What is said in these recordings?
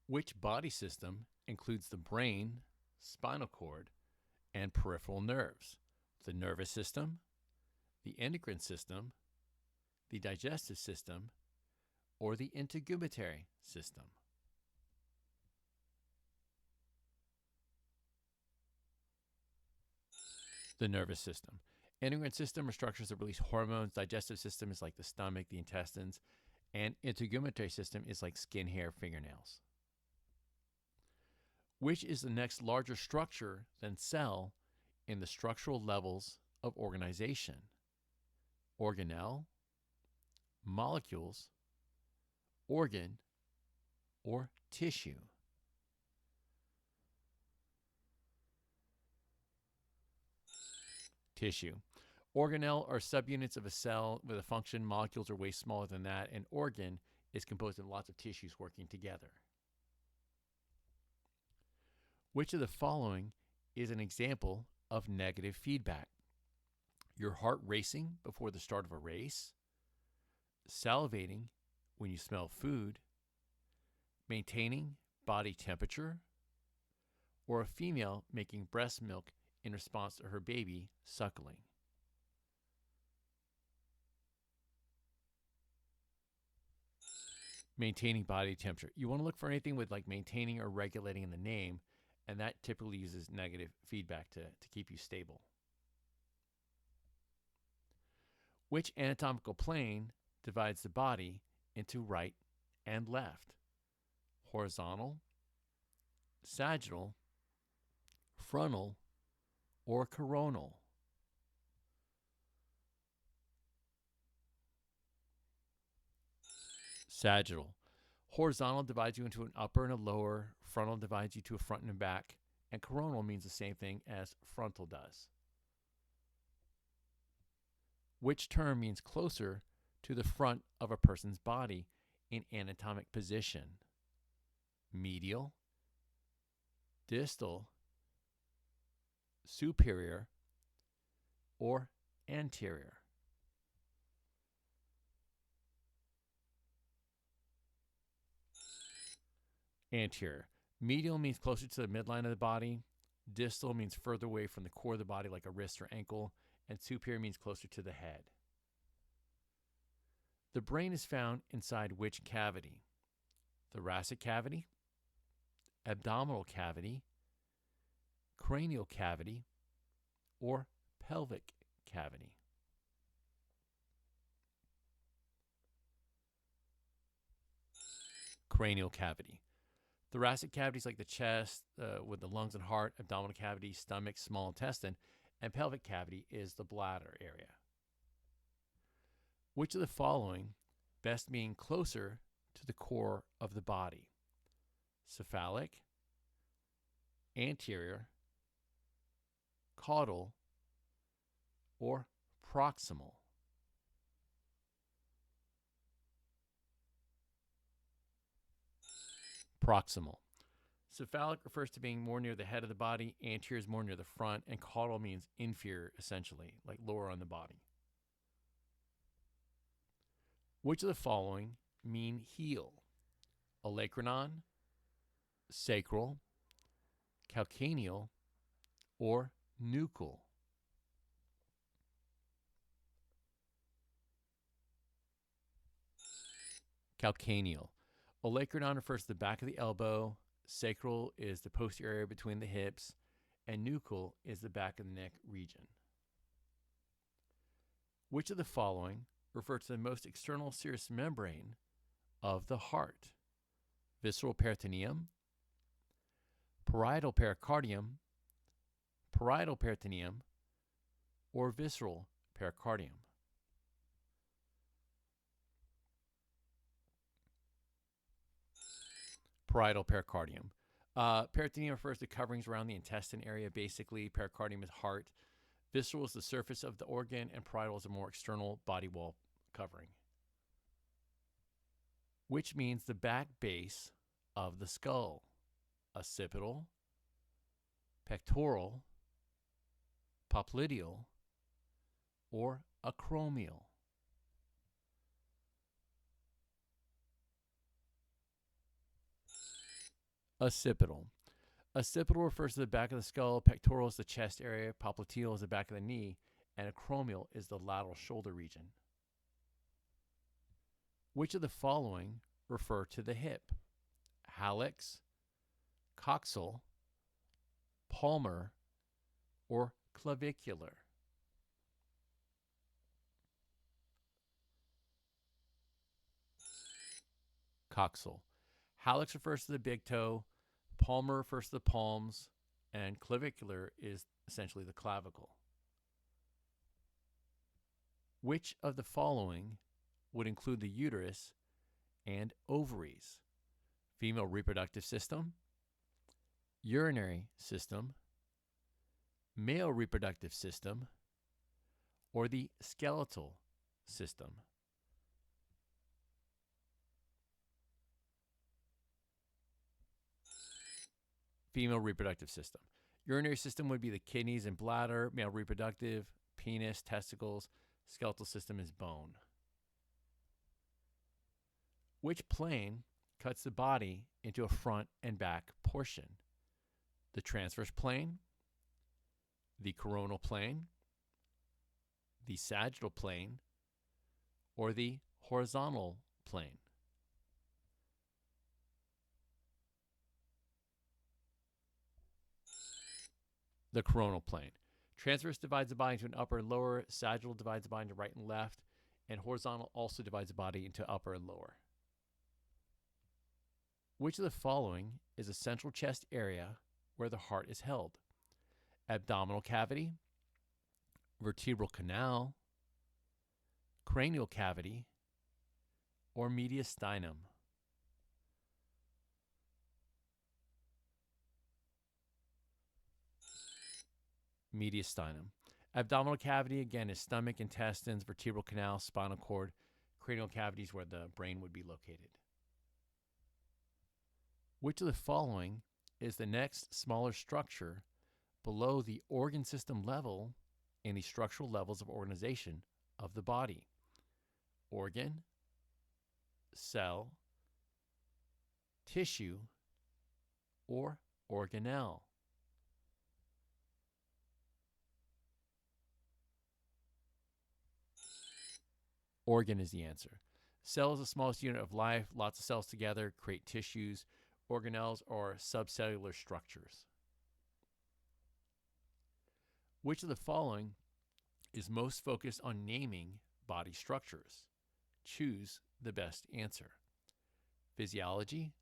Which body system includes the brain, spinal cord, and peripheral nerves? The nervous system, the endocrine system, the digestive system, or the integumentary system? The nervous system. Endocrine system are structures that release hormones. Digestive system is like the stomach, the intestines, and integumentary system is like skin, hair, fingernails. Which is the next larger structure than cell in the structural levels of organization? Organelle, molecules, organ, or tissue? Tissue. Organelle are subunits of a cell with a function. Molecules are way smaller than that. An organ is composed of lots of tissues working together. Which of the following is an example of negative feedback? Your heart racing before the start of a race, salivating when you smell food, maintaining body temperature, or a female making breast milk in response to her baby suckling? Maintaining body temperature. You want to look for anything with like maintaining or regulating in the name, and that typically uses negative feedback to keep you stable. Which anatomical plane divides the body into right and left? Horizontal, sagittal, frontal, or coronal? Sagittal. Horizontal divides you into an upper and a lower. Frontal divides you to a front and a back. And coronal means the same thing as frontal does. Which term means closer to the front of a person's body in anatomic position? Medial, distal, superior, or anterior? Anterior. Medial means closer to the midline of the body. Distal means further away from the core of the body, like a wrist or ankle. And superior means closer to the head. The brain is found inside which cavity? Thoracic cavity, abdominal cavity, cranial cavity, or pelvic cavity? Cranial cavity. Thoracic cavity is like the chest with the lungs and heart. Abdominal cavity, stomach, small intestine. And pelvic cavity is the bladder area. Which of the following best being closer to the core of the body? Cephalic, anterior, caudal, or proximal? Proximal. Cephalic refers to being more near the head of the body, anterior is more near the front, and caudal means inferior, essentially, like lower on the body. Which of the following mean heel? Olecranon, sacral, calcaneal, or nuchal? Calcaneal. Olecranon refers to the back of the elbow. Sacral is the posterior area between the hips. And nuchal is the back of the neck region. Which of the following refer to the most external serous membrane of the heart? Visceral peritoneum, parietal pericardium, parietal peritoneum, or visceral pericardium? Parietal pericardium. Peritoneum refers to coverings around the intestine area. Basically, pericardium is heart. Visceral is the surface of the organ, and parietal is a more external body wall covering. Which means the back base of the skull? Occipital, pectoral, popliteal, or acromial? Occipital. Occipital refers to the back of the skull, pectoral is the chest area, popliteal is the back of the knee, and acromial is the lateral shoulder region. Which of the following refer to the hip? Hallux, coxal, palmar, or clavicular? Coxal. Hallux refers to the big toe, palmar refers to the palms, and clavicular is essentially the clavicle. Which of the following would include the uterus and ovaries? Female reproductive system, urinary system, male reproductive system, or the skeletal system? Female reproductive system. Urinary system would be the kidneys and bladder, male reproductive, penis, testicles, skeletal system is bone. Which plane cuts the body into a front and back portion? The transverse plane, the coronal plane, the sagittal plane, or the horizontal plane? The coronal plane. Transverse divides the body into an upper and lower, sagittal divides the body into right and left, and horizontal also divides the body into upper and lower. Which of the following is a central chest area where the heart is held? Abdominal cavity, vertebral canal, cranial cavity, or mediastinum? Mediastinum. Abdominal cavity, again, is stomach, intestines, vertebral canal, spinal cord. Cranial cavity is where the brain would be located. Which of the following is the next smaller structure below the organ system level in the structural levels of organization of the body? Organ, cell, tissue, or organelle? Organ is the answer. Cell is the smallest unit of life. Lots of cells together create tissues. Organelles are subcellular structures. Which of the following is most focused on naming body structures? Choose the best answer. Physiology,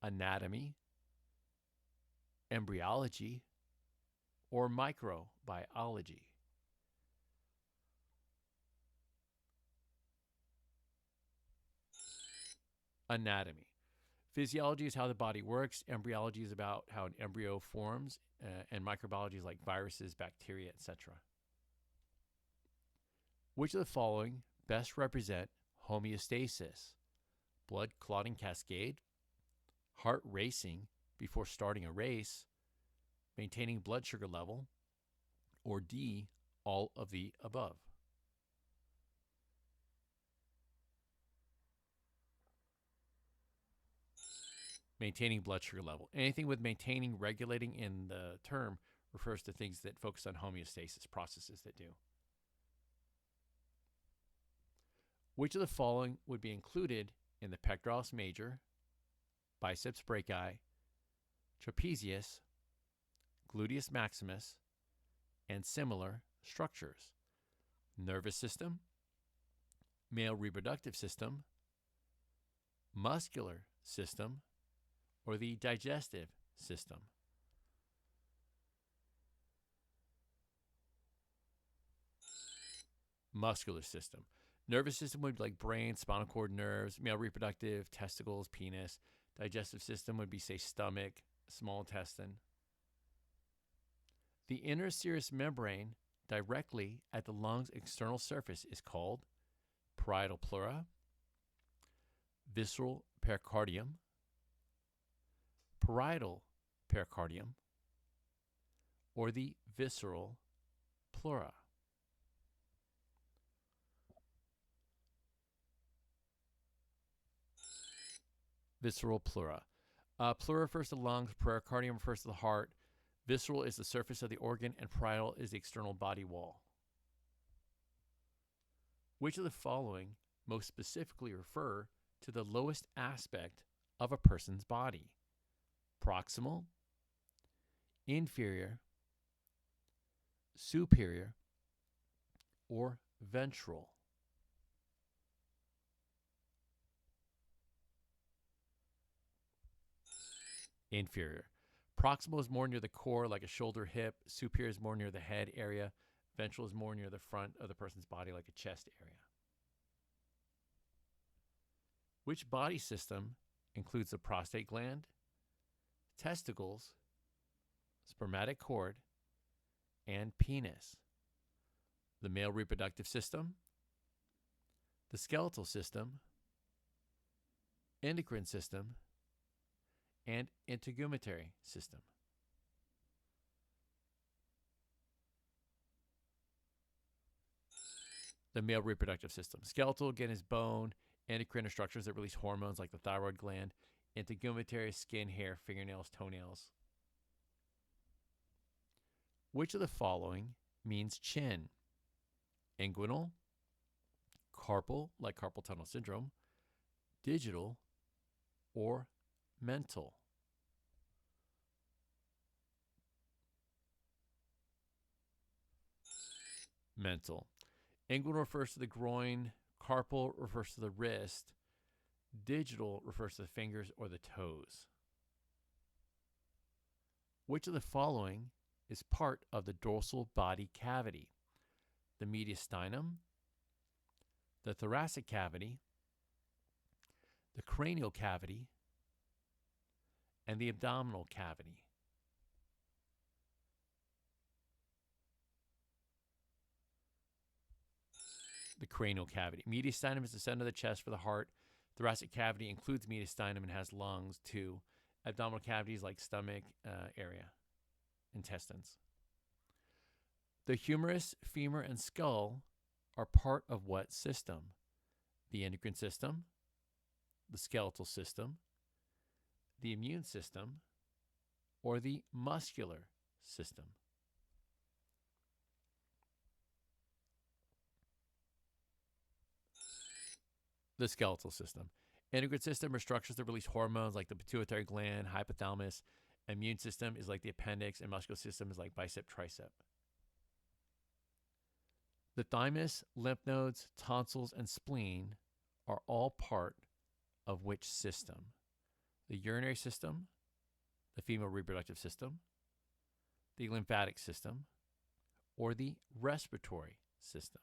anatomy, embryology, or microbiology? Anatomy. Physiology is how the body works. Embryology is about how an embryo forms, and microbiology is like viruses, bacteria, etc. Which of the following best represent homeostasis? Blood clotting cascade, heart racing before starting a race, maintaining blood sugar level, or D, all of the above? Maintaining blood sugar level. Anything with maintaining, regulating in the term refers to things that focus on homeostasis, processes that do. Which of the following would be included in the pectoralis major, biceps brachii, trapezius, gluteus maximus, and similar structures? Nervous system, male reproductive system, muscular system, or the digestive system? Muscular system. Nervous system would be like brain, spinal cord, nerves, male reproductive, testicles, penis. Digestive system would be, say, stomach, small intestine. The inner serous membrane directly at the lung's external surface is called parietal pleura, visceral pericardium, parietal pericardium, or the visceral pleura? Visceral pleura. Pleural refers to the lungs, pericardium refers to the heart, visceral is the surface of the organ, and parietal is the external body wall. Which of the following most specifically refer to the lowest aspect of a person's body? Proximal, inferior, superior, or ventral? Inferior. Proximal is more near the core, like a shoulder, hip. Superior is more near the head area. Ventral is more near the front of the person's body, like a chest area. Which body system includes the prostate gland, testicles, spermatic cord, and penis? The male reproductive system, the skeletal system, endocrine system, and integumentary system. The male reproductive system. Skeletal, again, is bone. Endocrine are structures that release hormones like the thyroid gland. Integumentary is skin, hair, fingernails, toenails. Which of the following means chin? Inguinal, carpal, like carpal tunnel syndrome, digital, or mental? Mental. Inguinal refers to the groin, carpal refers to the wrist, digital refers to the fingers or the toes. Which of the following is part of the dorsal body cavity? The mediastinum, the thoracic cavity, the cranial cavity, and the abdominal cavity. The cranial cavity. Mediastinum is the center of the chest for the heart. Thoracic cavity includes mediastinum and has lungs too. Abdominal cavities like stomach area, intestines. The humerus, femur, and skull are part of what system? The endocrine system, the skeletal system, the immune system, or the muscular system? The skeletal system. Endocrine system are structures that release hormones like the pituitary gland, hypothalamus. Immune system is like the appendix, and muscular system is like bicep, tricep. The thymus, lymph nodes, tonsils, and spleen are all part of which system? The urinary system, the female reproductive system, the lymphatic system, or the respiratory system?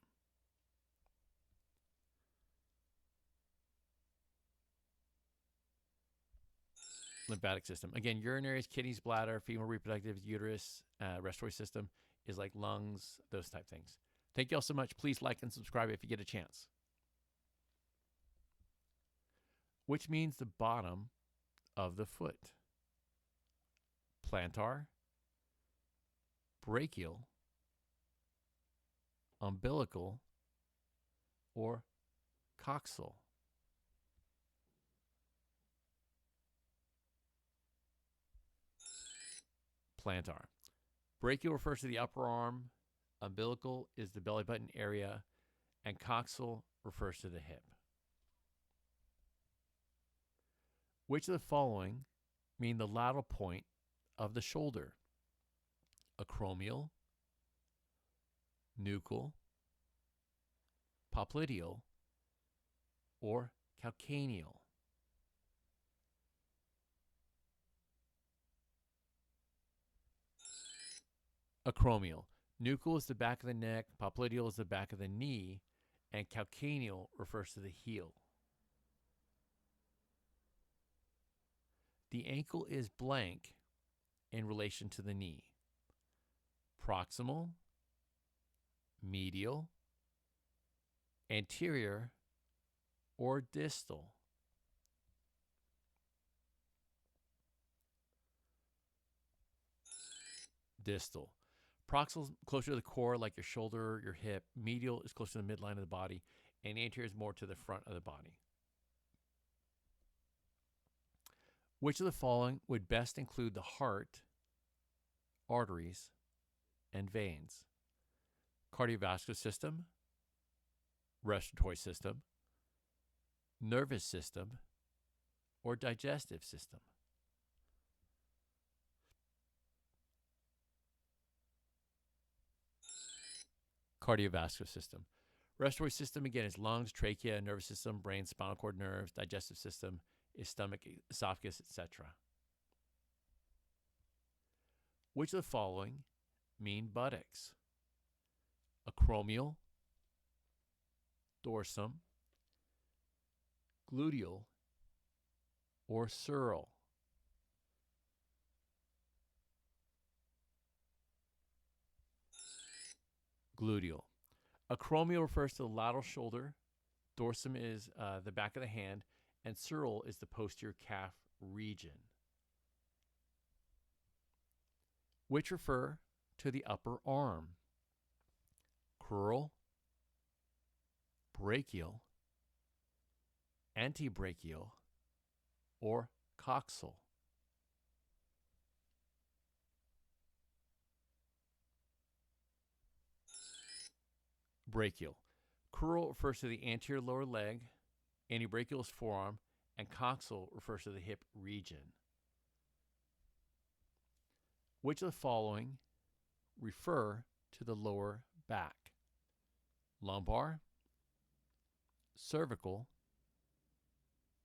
Lymphatic system. Again, urinaries, kidneys, bladder, female reproductive, uterus, respiratory system is like lungs, those type things. Thank you all so much. Please like and subscribe if you get a chance. Which means the bottom of the foot? Plantar, brachial, umbilical, or coxal? Plantar. Brachial refers to the upper arm, umbilical is the belly button area, and coxal refers to the hip. Which of the following mean the lateral point of the shoulder? Acromial, nuchal, popliteal, or calcaneal? Acromial. Nuchal is the back of the neck, popliteal is the back of the knee, and calcaneal refers to the heel. The ankle is blank in relation to the knee. Proximal, medial, anterior, or distal? Distal. Proximal is closer to the core, like your shoulder, your hip. Medial is closer to the midline of the body, and anterior is more to the front of the body. Which of the following would best include the heart, arteries, and veins? Cardiovascular system, respiratory system, nervous system, or digestive system? Cardiovascular system. Respiratory system, again, is lungs, trachea, nervous system, brain, spinal cord, nerves. Digestive system is stomach, esophagus, etc. Which of the following mean buttocks? Acromial, dorsum, gluteal, or sural? Gluteal. Acromial refers to the lateral shoulder, dorsum is the back of the hand, and sural is the posterior calf region. Which refer to the upper arm? Crural, brachial, antebrachial, or coxal? Brachial. Crural refers to the anterior lower leg, antebrachial is forearm, and coxal refers to the hip region. Which of the following refer to the lower back? Lumbar, cervical,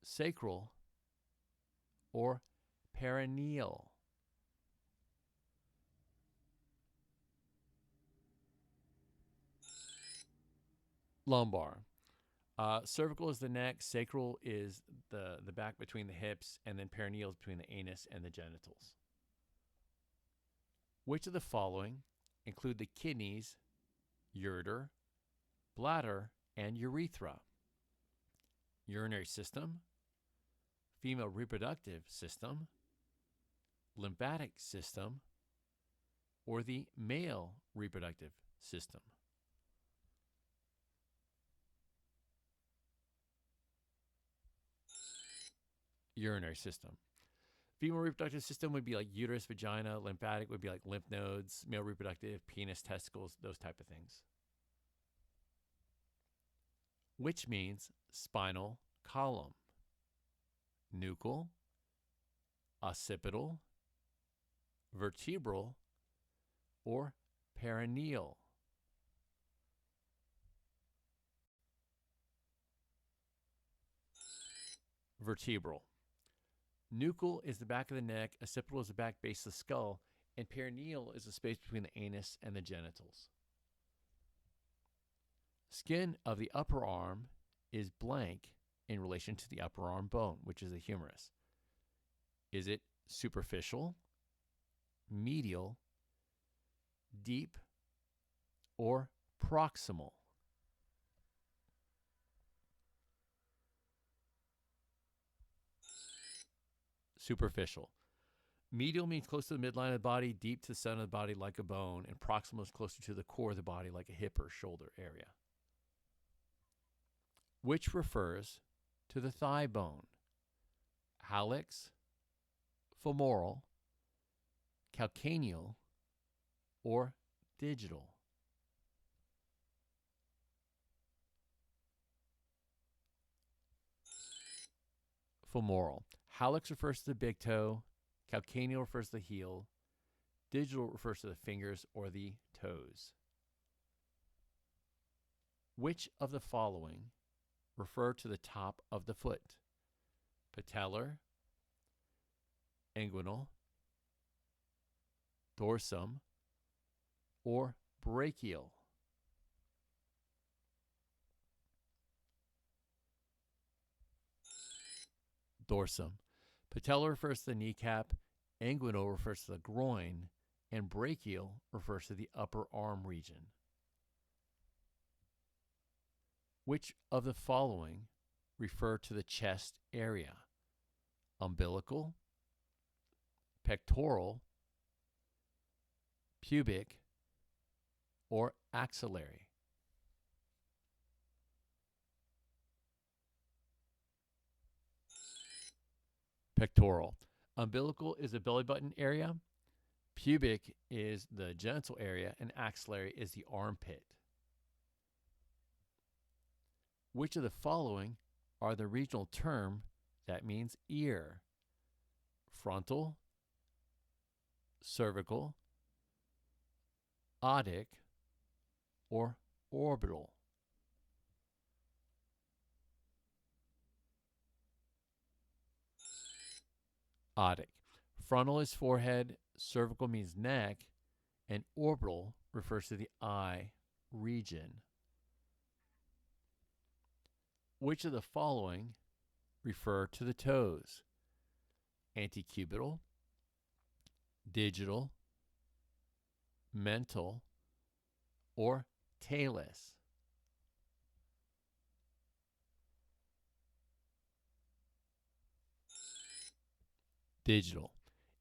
sacral, or perineal? Lumbar. Cervical is the neck, sacral is the back between the hips, and then perineal is between the anus and the genitals. Which of the following include the kidneys, ureter, bladder, and urethra? Urinary system, female reproductive system, lymphatic system, or the male reproductive system? Urinary system. Female reproductive system would be like uterus, vagina. Lymphatic would be like lymph nodes. Male reproductive, penis, testicles, those type of things. Which means spinal column? Nuchal, occipital, vertebral, or perineal? Vertebral. Nuchal is the back of the neck, occipital is the back base of the skull, and perineal is the space between the anus and the genitals. Skin of the upper arm is blank in relation to the upper arm bone, which is the humerus. Is it superficial, medial, deep, or proximal? Superficial. Medial means close to the midline of the body, deep to the center of the body like a bone, and proximal is closer to the core of the body like a hip or shoulder area. Which refers to the thigh bone? Hallux, femoral, calcaneal, or digital? Femoral. Hallux refers to the big toe, calcaneal refers to the heel, digital refers to the fingers or the toes. Which of the following refer to the top of the foot? Patellar, inguinal, dorsum, or brachial? Dorsum. Patellar refers to the kneecap, inguinal refers to the groin, and brachial refers to the upper arm region. Which of the following refer to the chest area? Umbilical, pectoral, pubic, or axillary? Pectoral. Umbilical is the belly button area. Pubic is the genital area, and axillary is the armpit. Which of the following are the regional term that means ear? Frontal, cervical, otic, or orbital? Otic. Frontal is forehead, cervical means neck, and orbital refers to the eye region. Which of the following refer to the toes? Antecubital, digital, mental, or talus? Digital.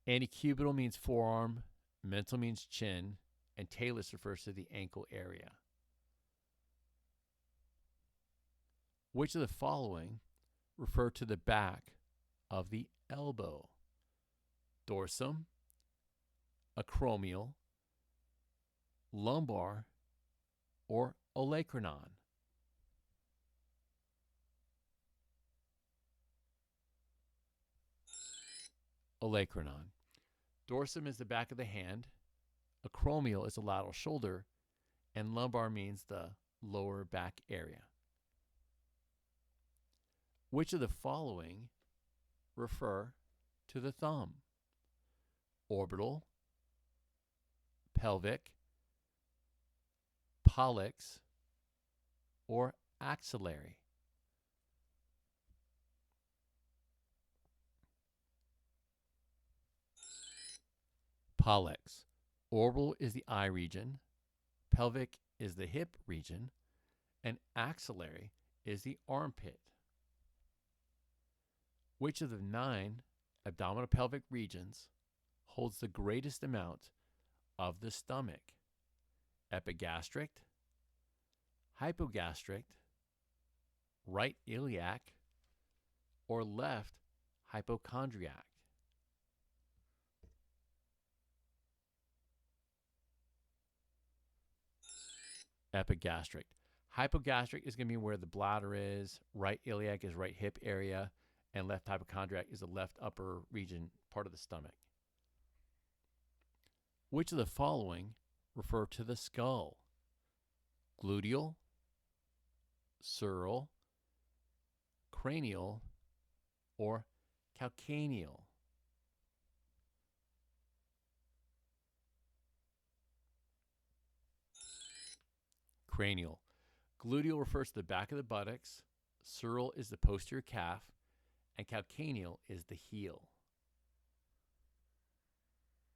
Antecubital means forearm, mental means chin, and talus refers to the ankle area. Which of the following refer to the back of the elbow? Dorsum, acromial, lumbar, or olecranon? Olecranon. Dorsum is the back of the hand, acromial is the lateral shoulder, and lumbar means the lower back area. Which of the following refer to the thumb? Orbital, pelvic, pollex, or axillary? Pollex. Orbital is the eye region, pelvic is the hip region, and axillary is the armpit. Which of the 9 abdominopelvic regions holds the greatest amount of the stomach? Epigastric, hypogastric, right iliac, or left hypochondriac? Epigastric. Hypogastric is going to be where the bladder is, right iliac is right hip area, and left hypochondriac is the left upper region, part of the stomach. Which of the following refer to the skull? Gluteal, sural, cranial, or calcaneal? Cranial. Gluteal refers to the back of the buttocks, sural is the posterior calf, and calcaneal is the heel.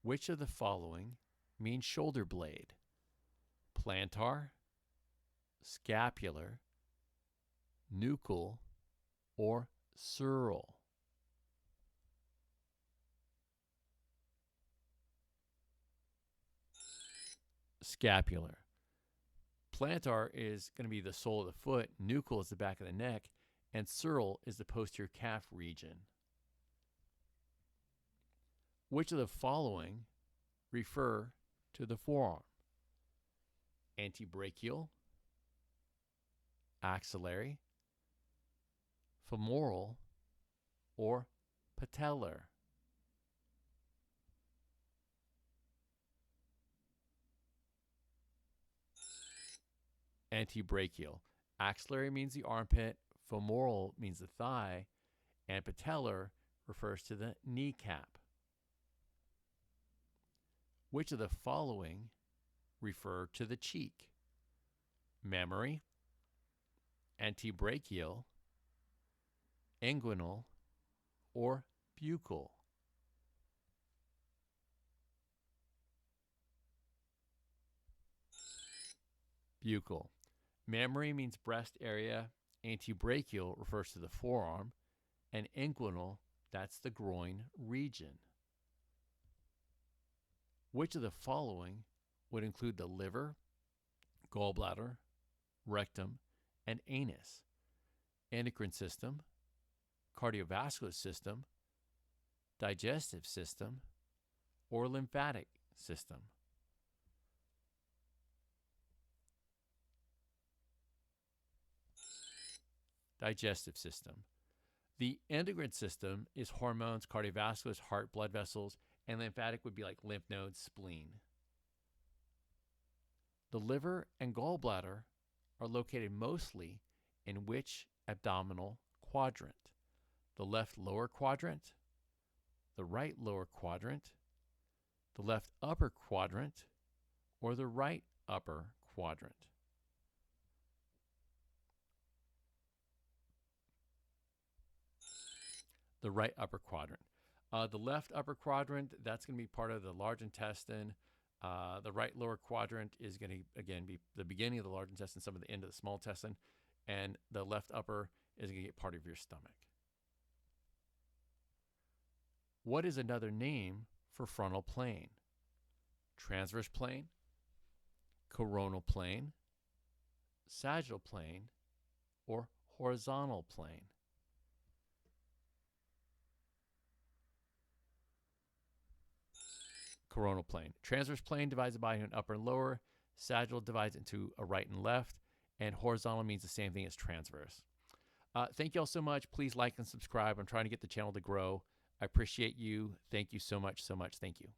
Which of the following means shoulder blade? Plantar, scapular, nuchal, or sural? Scapular. Plantar is going to be the sole of the foot, nuchal is the back of the neck, and sural is the posterior calf region. Which of the following refer to the forearm? Antebrachial, axillary, femoral, or patellar? Antebrachial. Axillary means the armpit, femoral means the thigh, and patellar refers to the kneecap. Which of the following refer to the cheek? Mammary, antebrachial, inguinal, or buccal? Buccal. Mammary means breast area, antebrachial refers to the forearm, and inguinal, that's the groin region. Which of the following would include the liver, gallbladder, rectum, and anus? Endocrine system, cardiovascular system, digestive system, or lymphatic system. Digestive system. The endocrine system is hormones, cardiovascular, heart, blood vessels, and lymphatic would be like lymph nodes, spleen. The liver and gallbladder are located mostly in which abdominal quadrant? The left lower quadrant, the right lower quadrant, the left upper quadrant, or the right upper quadrant? The right upper quadrant. The left upper quadrant, that's going to be part of the large intestine. The right lower quadrant is going to, again, be the beginning of the large intestine, some of the end of the small intestine. And the left upper is going to get part of your stomach. What is another name for frontal plane? Transverse plane, coronal plane, sagittal plane, or horizontal plane? Coronal plane. Transverse plane divides the body into an upper and lower. Sagittal divides into a right and left. And horizontal means the same thing as transverse. Thank you all so much. Please like and subscribe. I'm trying to get the channel to grow. I appreciate you. Thank you so much, so much. Thank you.